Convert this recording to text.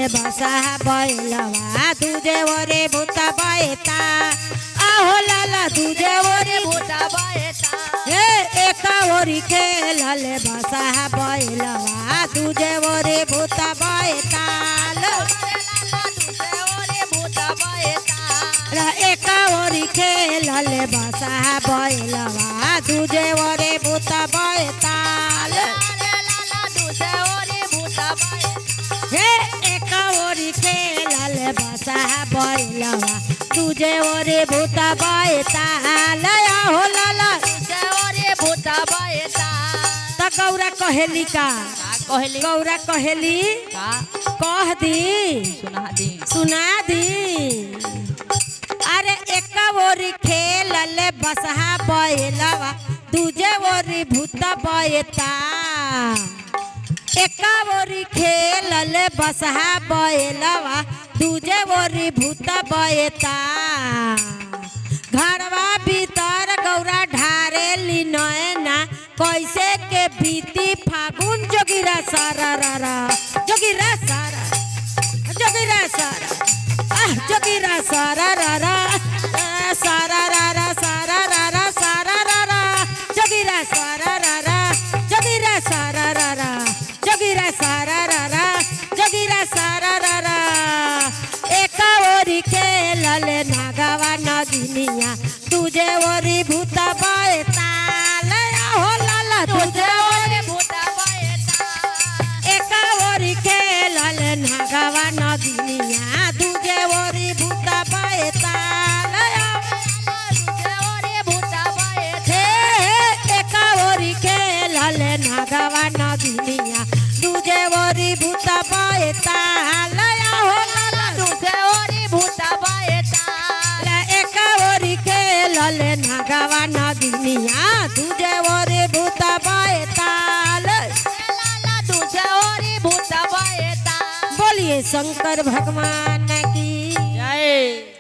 लले बसा बैलवा तुझे ओरे भूत बैता आहो लाला तुझे ओरे भूत बैता हे एका ओरी खेलले बसा बैलवा तुझे ओरे भूत बैता तुझे ओरे भूत बैता एका ओरी खेलले बसा बैलवा तुझे ओरे भूत बैता तुझे ओरे भूत बैता हे एका ओरी खेलले बसा बैलवा तुझे ओरे भूत बैता लया हो लाला तुझे ओरे भूत बैता त गौरा कहेली का कहली गौरा कहेली का कह दी सुना दी अरे एका ओरी खेलले बसहा बैलवा तुझे ओरी भूत बैता एका ओरी खेलले बसहा बैलवा तुझे ओरी भूत बैता घरवा भीतर गौरा ढारेली नैना कैसे के बीती फागुन जोगिरा सारा रारा जोगिरा सारा जोगिरा सारा जोगिरा सारा रारा सारा रारा सारा रारा सारा रारा जोगिरा सारा रारा जोगिरा सारा रारा जोगिरा सारा रारा जोगिरा सारा रारा एका ओरी खेलले नागवा नगिनिया तुझे ओरी भूत बैता लया हो लाला तुझे ओरी भूत बैता एका ओरी खेलले नागवा नगिनिया तुझे ओरी भूत बैता लया तुझे ओरे भूत बैता हे एका ओरी खेलले नागवा नगिनिया तुझे ओरी भूत बैता लया हो लाला तुझे ओरे भूत बैता एका ओरी खेलले नागवा नगिनिया तुझे ओरी भूत बैता तुझे ओरे भूत बैता बोलिए शंकर भगवान की जय।